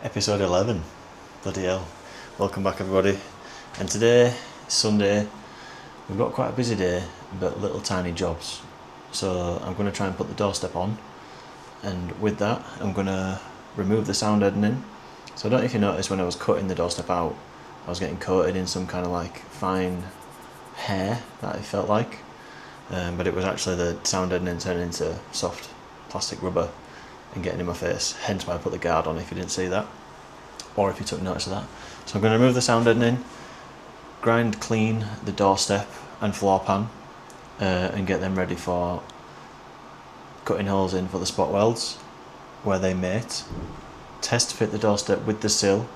Episode 11. Bloody hell. Welcome back, everybody. And today, Sunday, we've got quite a busy day, but little tiny jobs. So I'm going to try and put the doorstep on, and with that, I'm going to remove the sound deadening. So I don't know if you noticed when I was cutting the doorstep out, I was getting coated in some kind of like fine hair that it felt like. But it was actually the sound deadening turning into soft plastic rubber and getting in my face, hence why I put the guard on if you didn't see that, or if you took notice of that. So I'm going to remove the sound deadening, grind clean the doorstep and floor pan, and get them ready for cutting holes in for the spot welds where they mate. Test fit the doorstep with the sill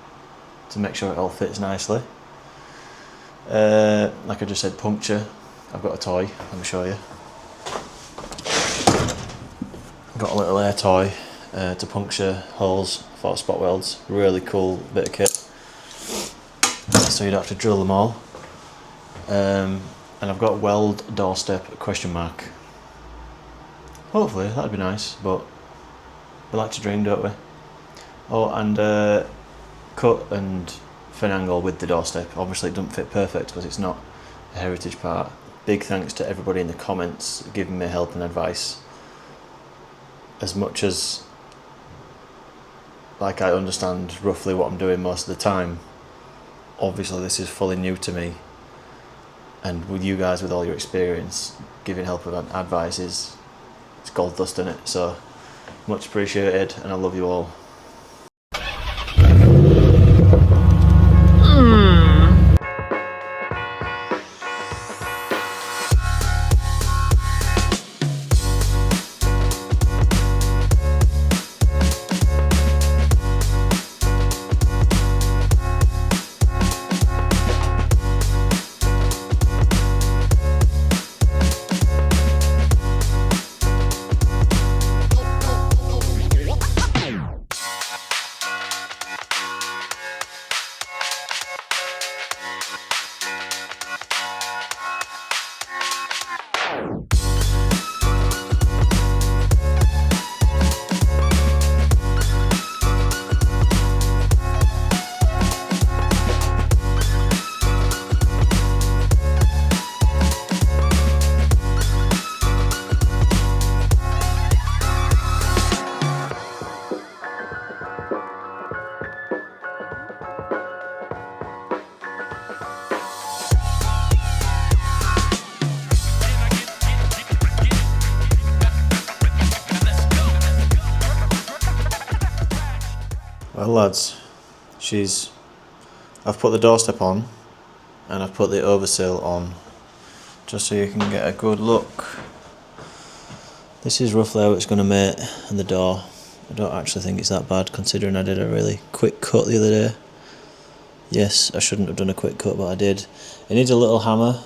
to make sure it all fits nicely. Like I just said, puncture. I've got a toy, let me show you. I've got a little air toy to puncture holes for spot welds. Really cool bit of kit, so you don't have to drill them all. And I've got weld doorstep ? Hopefully that'd be nice, but we like to dream, don't we? Oh, and cut and finagle with the doorstep. Obviously it doesn't fit perfect because it's not a heritage part. Big thanks to everybody in the comments giving me help and advice. As much as like I understand roughly what I'm doing most of the time, obviously this is fully new to me, and with you guys with all your experience giving help and advice it's gold dust in it. So much appreciated, and I love you all. Well lads, I've put the doorstep on and I've put the oversill on just so you can get a good look. This is roughly how it's going to mate in the door. I don't actually think it's that bad considering I did a really quick cut the other day. Yes, I shouldn't have done a quick cut, but I did. It needs a little hammer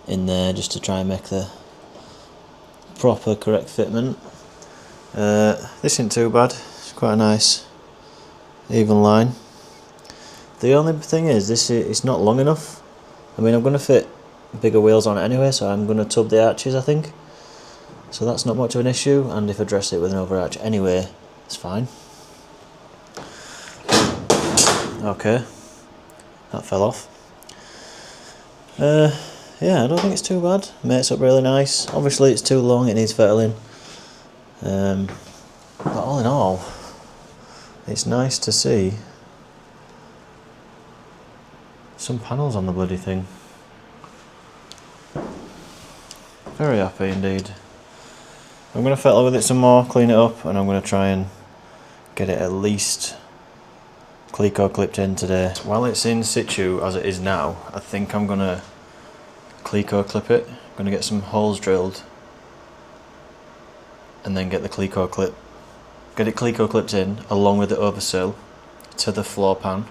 in there just to try and make the proper correct fitment. This isn't too bad, it's quite a nice even line. The only thing is it's not long enough. I mean, I'm going to fit bigger wheels on it anyway, so I'm going to tub the arches I think, so that's not much of an issue, and if I dress it with an over arch anyway it's fine. Okay, that fell off. Yeah, I don't think it's too bad. Mates up really nice. Obviously it's too long, it needs fettling, but all in all it's nice to see some panels on the bloody thing. Very happy indeed. I'm going to fettle with it some more, clean it up, and I'm going to try and get it at least Cleco clipped in today. While it's in situ as it is now, I think I'm going to Cleco clip it. I'm going to get some holes drilled and then get the Cleco clip. Get it Cleco clipped in along with the oversill to the floor pan.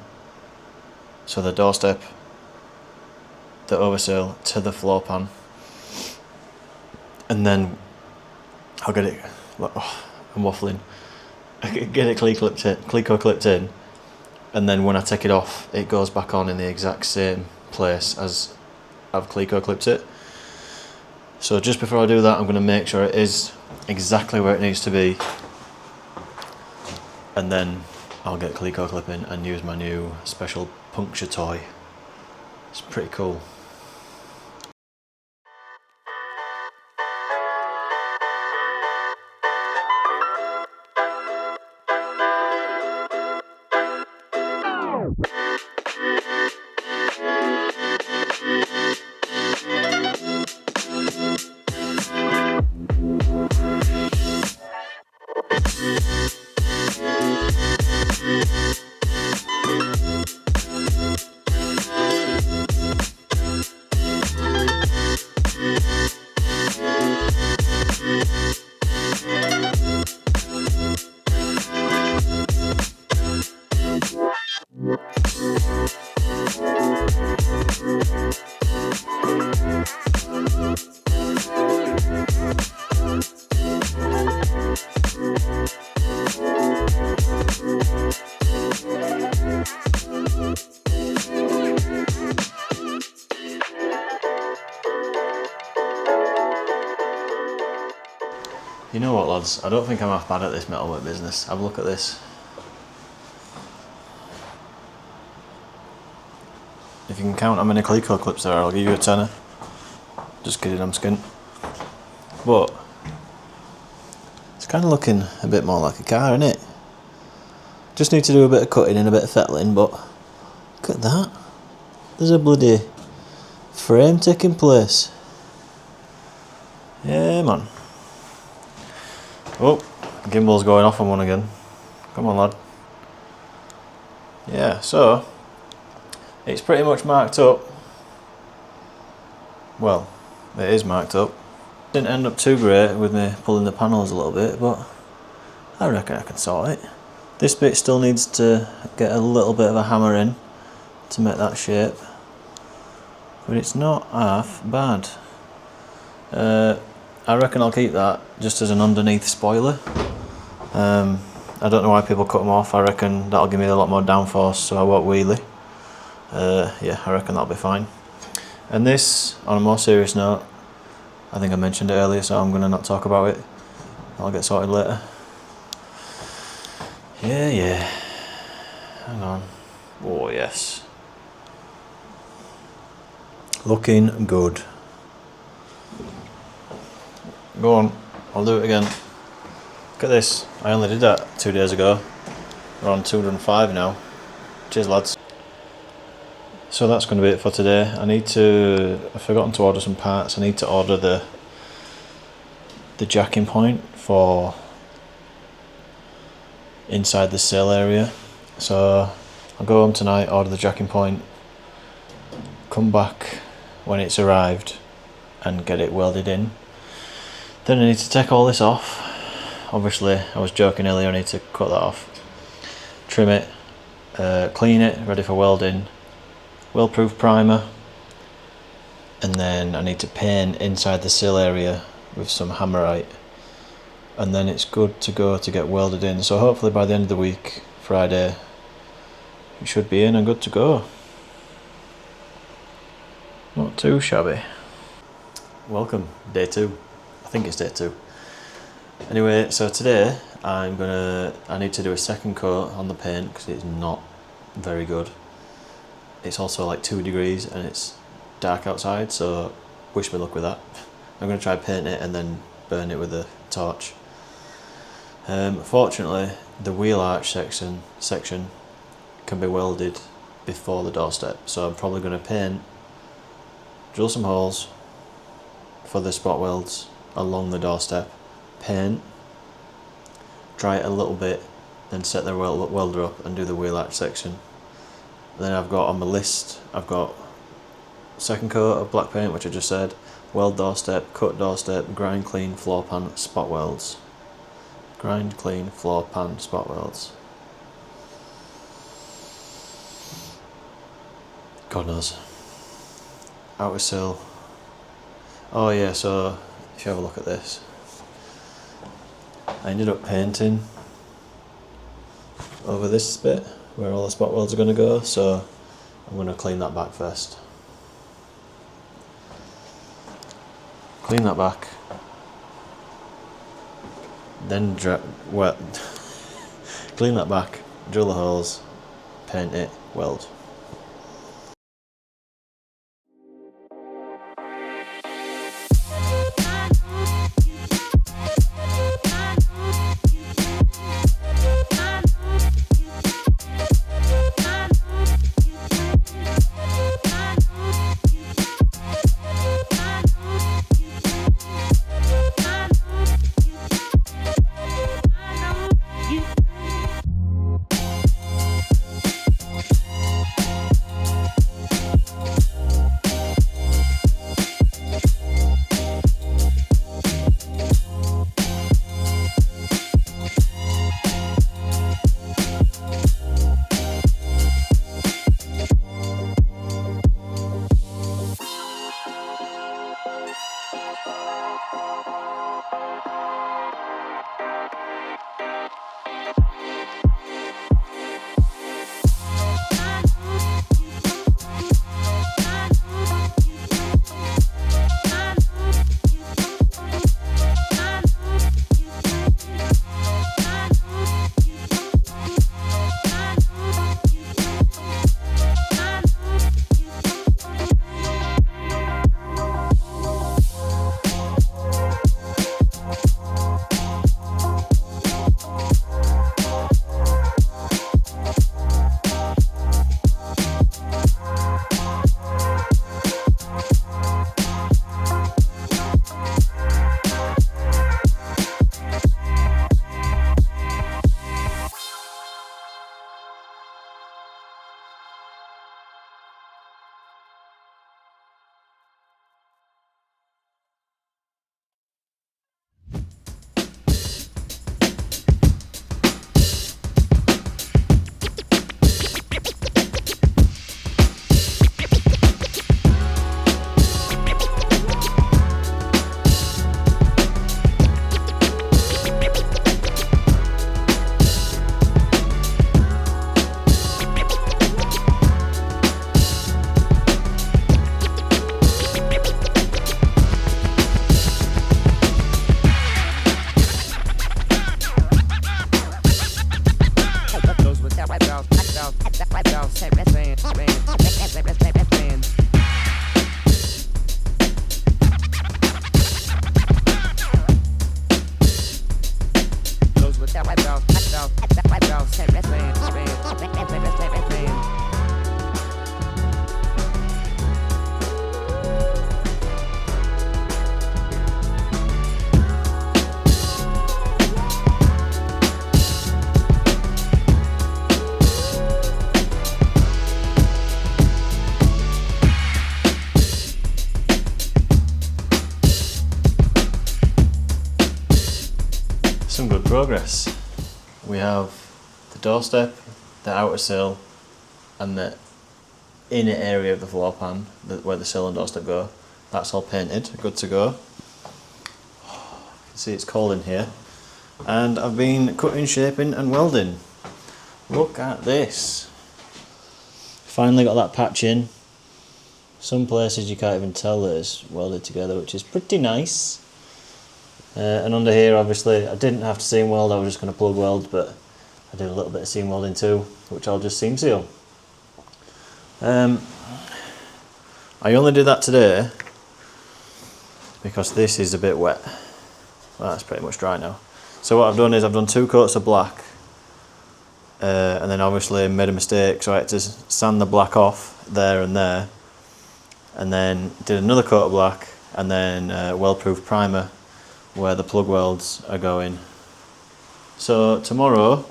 So the doorstep, the oversill to the floor pan, and then I'll get it. Oh, I'm waffling. Get it Cleco clipped in, and then when I take it off, it goes back on in the exact same place as I've Cleco clipped it. So just before I do that, I'm going to make sure it is exactly where it needs to be, and then I'll get Cleco clipping and use my new special puncture toy. It's pretty cool. You know what, lads, I don't think I'm half bad at this metalwork business. Have a look at this. If you can count how many Cleco clips there are, I'll give you a tenner. Just kidding, I'm skint. But it's kind of looking a bit more like a car, innit? Just need to do a bit of cutting and a bit of fettling, but look at that. There's a bloody frame taking place. Yeah, man. Oh, gimbal's going off on one again. Come on, lad. Yeah, so it's pretty much marked up. Well, it is marked up. Didn't end up too great with me pulling the panels a little bit, but I reckon I can sort it. This bit still needs to get a little bit of a hammer in to make that shape, but it's not half bad. I reckon I'll keep that just as an underneath spoiler. I don't know why people cut them off. I reckon that'll give me a lot more downforce so I won't wheelie. Yeah, I reckon that'll be fine. And this, on a more serious note, I think I mentioned it earlier, so I'm going to not talk about it. I'll get sorted later. Yeah. Hang on. Oh yes. Looking good. Go on, I'll do it again. Look at this, I only did that 2 days ago. We're on 205 now. Cheers, lads. So that's going to be it for today. I've forgotten to order some parts. I need to order the jacking point for inside the sill area. So I'll go home tonight, order the jacking point, come back when it's arrived and get it welded in. Then I need to take all this off. Obviously, I was joking earlier, I need to cut that off. Trim it, clean it, ready for welding, weld-proof primer, and then I need to paint inside the sill area with some hammerite, and then it's good to go to get welded in. So hopefully by the end of the week, Friday, it should be in and good to go. Not too shabby. Welcome, day 2. I think it's day 2. Anyway, so today I need to do a second coat on the paint because it's not very good. It's also like 2 degrees and it's dark outside, so wish me luck with that. I'm going to try paint it and then burn it with a torch. Fortunately, the wheel arch section can be welded before the doorstep, so I'm probably going to drill some holes for the spot welds along the doorstep, paint, dry it a little bit, then set the welder up and do the wheel arch section. And then I've got on my list, I've got second coat of black paint, which I just said, weld doorstep, cut doorstep, grind clean floor pan spot welds. Grind clean floor pan spot welds. God knows. Outer sill. Oh yeah, so if you have a look at this, I ended up painting over this bit where all the spot welds are going to go, so I'm going to clean that back first. Clean that back, then clean that back, drill the holes, paint it, weld. Some good progress. We have the doorstep, the outer sill, and the inner area of the floor pan, where the sill and doorstep go. That's all painted, good to go. You can see it's cold in here. And I've been cutting, shaping and welding. Look at this. Finally got that patch in. Some places you can't even tell that it's welded together, which is pretty nice. And under here, obviously, I didn't have to seam weld, I was just going to plug weld, but I did a little bit of seam welding too, which I'll just seam seal. I only did that today because this is a bit wet. Well, that's pretty much dry now. So what I've done is I've done 2 coats of black, and then obviously made a mistake, so I had to sand the black off there, and then did another coat of black, and then weld-proof primer where the plug welds are going. So tomorrow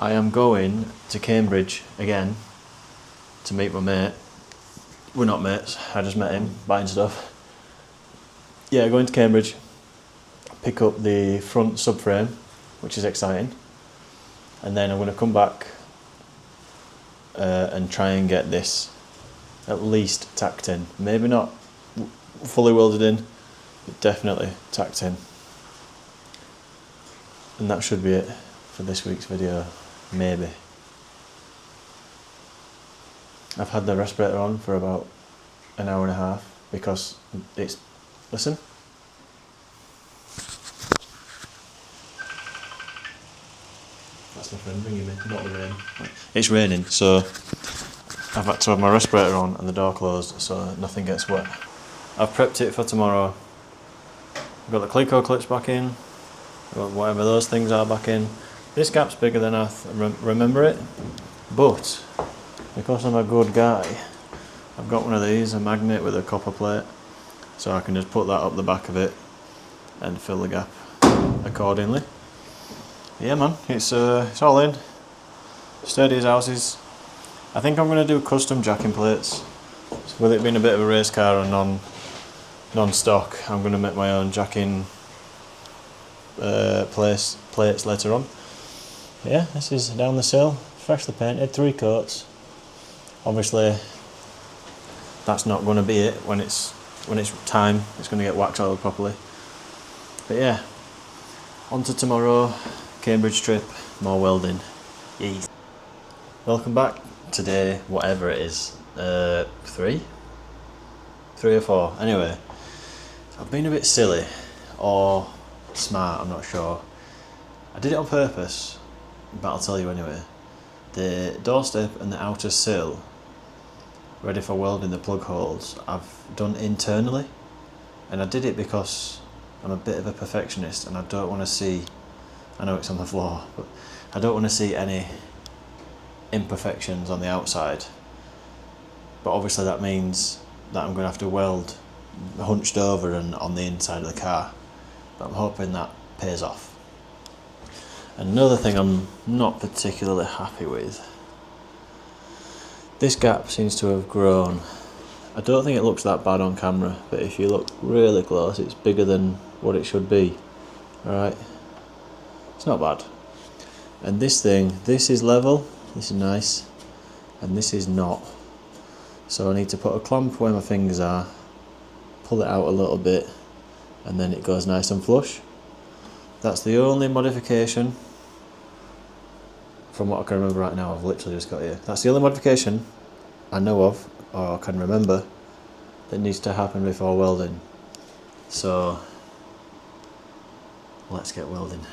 I am going to Cambridge again to meet my mate. We're not mates, I just met him buying stuff. Yeah, going to Cambridge, pick up the front subframe, which is exciting, and then I'm going to come back and try and get this at least tacked in. Maybe not fully welded in, but definitely tacked in. And that should be it for this week's video, maybe. I've had the respirator on for about an hour and a half because it's, listen. That's my friend ringing me, not the rain. It's raining, so I've had to have my respirator on and the door closed so nothing gets wet. I've prepped it for tomorrow. I've got the Clico clips back in, I've got whatever those things are back in. This gap's bigger than I remember it, but because I'm a good guy, I've got one of these, a magnet with a copper plate, so I can just put that up the back of it and fill the gap accordingly. Yeah man, it's all in, sturdy as houses. I think I'm going to do custom jacking plates. With it being a bit of a race car and non-stock, I'm going to make my own jacking plates later on. Yeah, this is down the sill, freshly painted, 3 coats. Obviously that's not going to be it when it's time, it's going to get wax oiled properly. But yeah, on to tomorrow, Cambridge trip, more welding. Yes. Welcome back. Today, whatever it is, 3 or 4. Anyway, I've been a bit silly or smart, I'm not sure. I did it on purpose, but I'll tell you anyway. The doorstep and the outer sill, ready for welding the plug holes, I've done internally, and I did it because I'm a bit of a perfectionist and I don't want to see, I know it's on the floor, but I don't want to see any imperfections on the outside. But obviously that means that I'm going to have to weld hunched over and on the inside of the car, but I'm hoping that pays off. Another thing I'm not particularly happy with, this gap seems to have grown. I don't think it looks that bad on camera, but if you look really close it's bigger than what it should be. Alright, it's not bad. And this is level, this is nice, and this is not. So I need to put a clamp where my fingers are, pull it out a little bit, and then it goes nice and flush. That's the only modification, from what I can remember right now. I've literally just got here. That's the only modification I know of, or can remember, that needs to happen before welding. So let's get welding.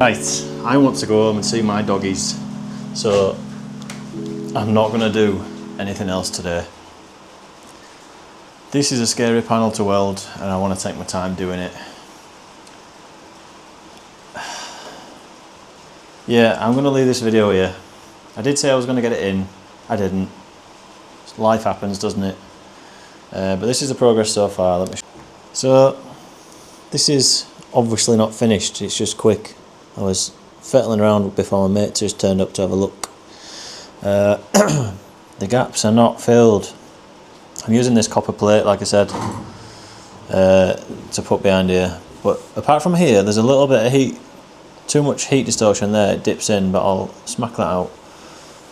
Right, I want to go home and see my doggies, so I'm not going to do anything else today. This is a scary panel to weld and I want to take my time doing it. Yeah, I'm going to leave this video here. I did say I was going to get it in, I didn't. Life happens, doesn't it? But this is the progress so far. Let me so, this is obviously not finished, it's just quick. I was fettling around before my mate just turned up to have a look. the gaps are not filled. I'm using this copper plate, like I said, to put behind here. But apart from here, there's a little bit of heat, too much heat distortion there, it dips in, but I'll smack that out.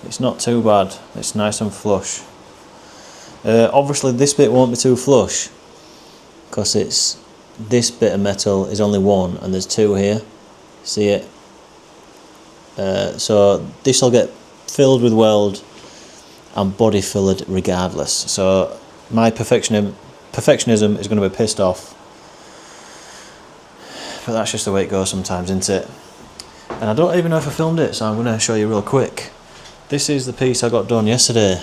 It's not too bad, it's nice and flush. Obviously this bit won't be too flush, because this bit of metal is only one and there's two here, see it? So this will get filled with weld and body filled regardless. So my perfectionism is going to be pissed off, but that's just the way it goes sometimes, isn't it? And I don't even know if I filmed it, so I'm going to show you real quick. This is the piece I got done yesterday.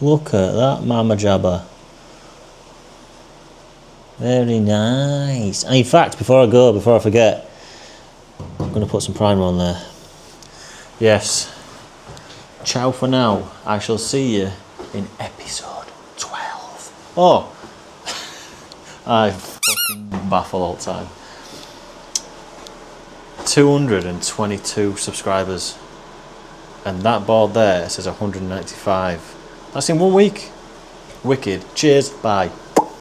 Look at that mama jabba. Very nice. And in fact, before I forget, I'm going to put some primer on there. Yes. Ciao for now. I shall see you in episode 12. Oh! I fucking baffle all the time. 222 subscribers. And that board there says 195. That's in 1 week. Wicked. Cheers. Bye.